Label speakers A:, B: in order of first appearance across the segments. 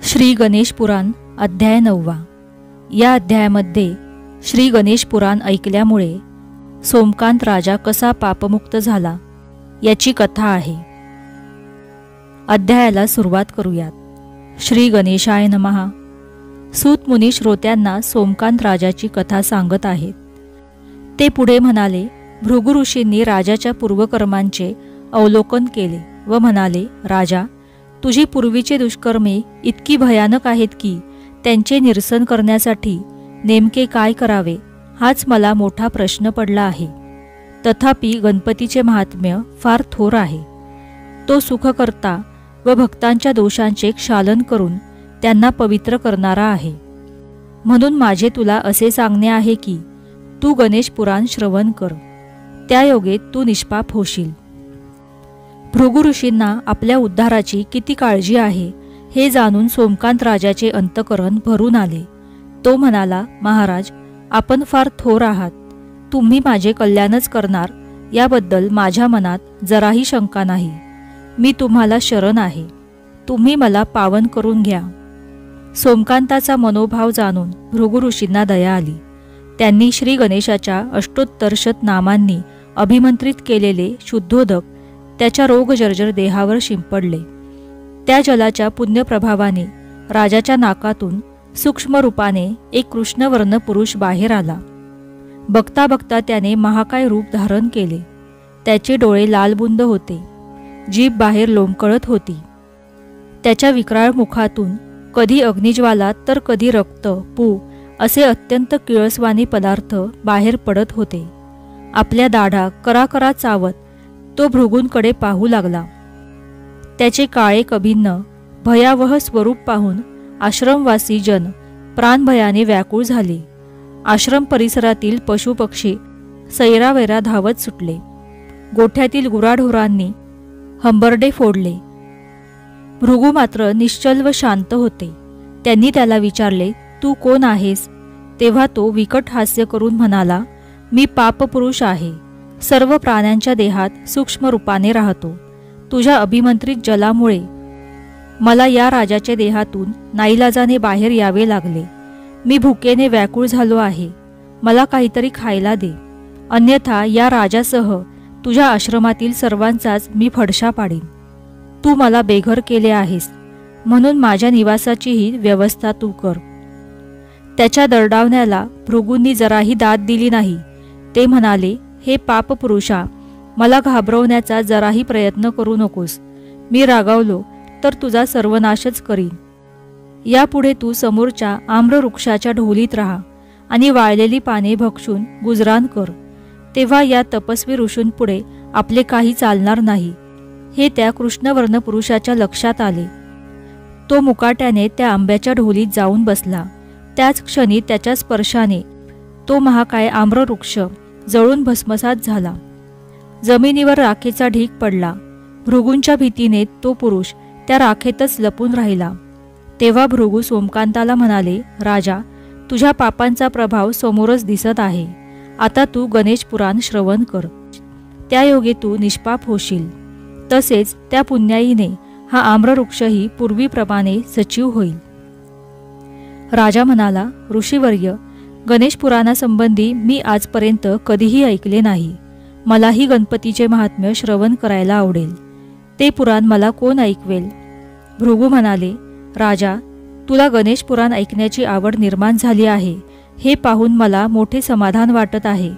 A: श्री गणेश पुराण अध्याय 9. या अध्यायामध्ये श्री गणेश पुराण ऐकल्यामुळे सोमकांत राजा कसा पापमुक्त झाला याची कथा आहे. अध्यायाला सुरुवात करूयात. श्री गणेशाय नमः. सूत मुनी श्रोत्यांना सोमकांत राजाची कथा सांगत आहेत. ते पुढे म्हणाले, भृगु ऋषींनी राजाच्या पूर्वकर्मांचे अवलोकन केले व म्हणाले, राजा, तुझी पूर्वीचे दुष्कर्मे इतकी भयानक आहेत की त्यांचे निरसन करण्यासाठी नेमके काय करावे हाच मला मोठा प्रश्न पडला आहे. तथापि गणपतीचे महात्म्य फार थोर आहे. तो सुखकर्ता व भक्तांच्या दोषांचे क्षालन करून त्यांना पवित्र करणारा आहे. म्हणून माझे तुला असे सांगणे आहे की तू गणेश पुराण श्रवण कर, त्यायोगे तू निष्पाप होशील. भृगु ऋषींना आपल्या उद्धाराची किती काळजी आहे हे जाणून सोमकांत राजाचे अंतकरण भरून आले. तो म्हणाला, महाराज, आपण फार थोर आहात. तुम्ही माझे कल्याणच करणार याबद्दल माझ्या मनात जराही शंका नाही. मी तुम्हाला शरण आहे. तुम्ही मला पावन करून घ्या. सोमकांताचा मनोभाव जाणून भृगु ऋषींना दया आली. त्यांनी श्री गणेशाच्या अष्टोत्तरशत नामांनी अभिमंत्रित केलेले शुद्धोदक त्याच्या रोगजर्जर देहावर शिंपडले. त्या जलाच्या पुण्यप्रभावाने राजाच्या नाकातून सूक्ष्म रूपाने एक कृष्णवर्ण पुरुष बाहेर आला. बघता बघता त्याने महाकाय रूप धारण केले. त्याचे डोळे लालबुंद होते. जीभ बाहेर लोंबकळत होती. त्याच्या विक्राळ मुखातून कधी अग्निज्वाला तर कधी रक्त, पू असे अत्यंत किळसवाणी पदार्थ बाहेर पडत होते. आपल्या दाढा कराकरा चावत तो भृगूंकडे पाहू लागला. त्याचे काळे कभिन्न भयावह स्वरूप पाहून आश्रमवासी जन प्राणभयाने व्याकुळ झाले. आश्रम परिसरातील पशुपक्षी सैरावैरा धावत सुटले. गोठ्यातील गुराढोरांनी हंबरडे फोडले. भृगू मात्र निश्चल व शांत होते. त्यांनी त्याला विचारले, तू कोण आहेस? तेव्हा तो विकट हास्य करून म्हणाला, मी पापपुरुष आहे. सर्व प्राण्यांच्या देहात सूक्ष्म रूपाने राहतो. तुझ्या अभिमंत्रित जलामुळे मला या राजाच्या देहातून नाईलाजाने बाहेर यावे लागले. मी भुकेने व्याकुळ झालो आहे. मला काहीतरी खायला दे, अन्यथा या राजासह तुझ्या आश्रमातील सर्वांचाच मी फडशा पाडीन. तू मला बेघर केले आहेस, म्हणून माझ्या निवासाचीही व्यवस्था तू कर. त्याच्या दरडावण्याला भृगूंनी जराही दाद दिली नाही. ते म्हणाले, हे पापपुरुषा, मला घाबरवण्याचा जराही प्रयत्न करू नकोस. मी रागावलो तर तुझा सर्वनाशच करीन. यापुढे तू समोरच्या आम्रवृक्षाच्या ढोलीत राहा आणि वाळलेली पाने भक्षून गुजरान कर. तेव्हा या तपस्वी ऋषींपुढे आपले काही चालणार नाही हे त्या कृष्णवर्ण पुरुषाच्या लक्षात आले. तो मुकाट्याने त्या आंब्याच्या ढोलीत जाऊन बसला. त्याच क्षणी त्याच्या स्पर्शाने तो महाकाय आम्रवृक्ष जळून भस्मसात झाला. जमिनीवर राखेचा ढीग पडला. भृगूंच्या भीतीने तो पुरुष त्या राखेतच लपून राहिला. तेव्हा भृगू सोमकांताला म्हणाले, राजा, तुझ्या पापांचा प्रभाव समोरच दिसत आहे. आता तू गणेश पुराण श्रवण कर, त्यायोगे तू निष्पाप होशील. तसेच त्या पुण्याईने हा आम्रवृक्षही पूर्वीप्रमाणे सचिव होईल. राजा म्हणाला, ऋषीवर्य, गणेश पुराणासंबंधी मी आजपर्यंत कधीही ऐकले नाही. मलाही गणपतीचे महात्म्य श्रवण करायला आवडेल. ते पुराण मला कोण ऐकवेल? भृगू म्हणाले, राजा, तुला गणेश पुराण ऐकण्याची आवड निर्माण झाली आहे हे पाहून मला मोठे समाधान वाटत आहे.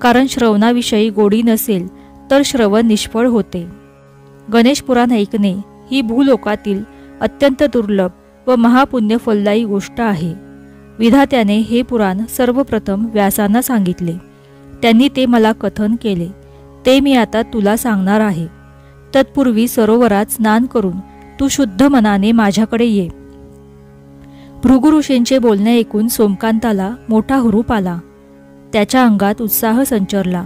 A: कारण श्रवणाविषयी गोडी नसेल तर श्रवण निष्फळ होते. गणेश पुराण ऐकणे ही भूलोकातील अत्यंत दुर्लभ व महापुण्यफलदायी गोष्ट आहे. विधात्याने हे पुराण सर्वप्रथम व्यासांना सांगितले. त्यांनी ते मला कथन केले. ते मी आता तुला सांगणार आहे. तत्पूर्वी सरोवरात स्नान करून तू शुद्ध मनाने माझ्याकडे ये. भृगु ऋषींचे बोलणे ऐकून सोमकांताला मोठा हुरूप आला. त्याच्या अंगात उत्साह संचरला.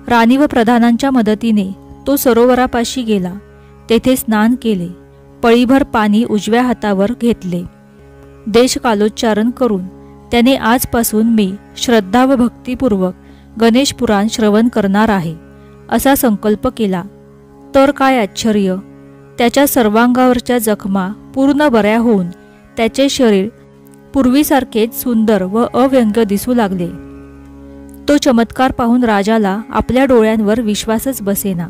A: राणी व प्रधानांच्या मदतीने तो सरोवरापाशी गेला. तेथे स्नान केले. पळीभर पाणी उजव्या हातावर घेतले. देशकालोच्चारण करून त्याने आजपासून मी श्रद्धा व भक्तिपूर्वक गणेश पुराण श्रवण करणार आहे असा संकल्प केला. तर काय आश्चर्य! त्याच्या सर्वांगावरच्या जखमा पूर्ण बऱ्या होऊन त्याचे शरीर पूर्वीसारखेच सुंदर व अव्यंग्य दिसू लागले. तो चमत्कार पाहून राजाला आपल्या डोळ्यांवर विश्वासच बसेना.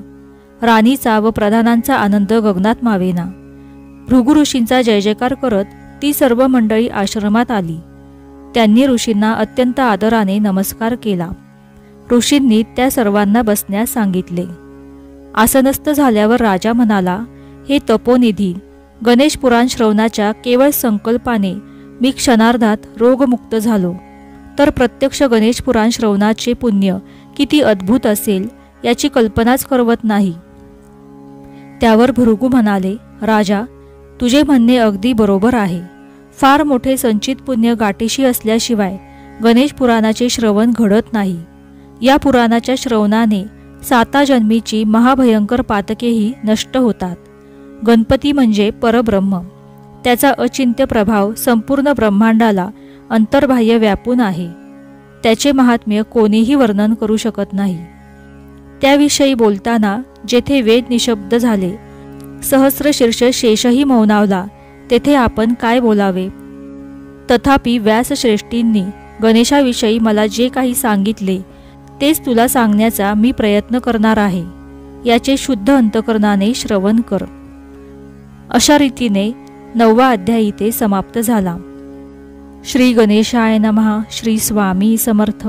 A: राणीचा व प्रधानांचा आनंद गगनात मावेना. भृगु ऋषींचा जय जयकार करत ती सर्व मंडळी आश्रमात आली. त्यांनी ऋषींना अत्यंत आदराने नमस्कार केला. ऋषींनी त्या सर्वांना बसण्यास सांगितले. आसनस्थ झाल्यावर राजा म्हणाला, हे तपोनिधी, गणेश पुराण श्रवणाच्या केवळ संकल्पाने मी क्षणार्धात रोगमुक्त झालो, तर प्रत्यक्ष गणेश पुराण श्रवणाचे पुण्य किती अद्भुत असेल याची कल्पनाच करवत नाही. त्यावर भृगु म्हणाले, राजा, तुझे म्हणणे अगदी बरोबर आहे. फार मोठे संचित पुण्य गाठीशी असल्याशिवाय गणेश पुराणाचे श्रवण घडत नाही. या पुराणाच्या श्रवणाने 7 जन्मीची महाभयंकर पातकेही नष्ट होतात. गणपती म्हणजे परब्रह्म. त्याचा अचिंत्य प्रभाव संपूर्ण ब्रह्मांडाला अंतर्बाह्य व्यापून आहे. त्याचे महात्म्य कोणीही वर्णन करू शकत नाही. त्याविषयी बोलताना जेथे वेद निशब्द झाले, सहस्रशीर्ष शेषही मौनावला, तेथे आपण काय बोलावे. तथापि व्यासश्रेष्ठींनी गणेशाविषयी मला जे काही सांगितले तेच तुला सांगण्याचा मी प्रयत्न करणार आहे. याचे शुद्ध अंतकरणाने श्रवण कर. अशा रीतीने 9वा अध्याय इथे समाप्त झाला. श्री गणेशाय नमः. श्री स्वामी समर्थ.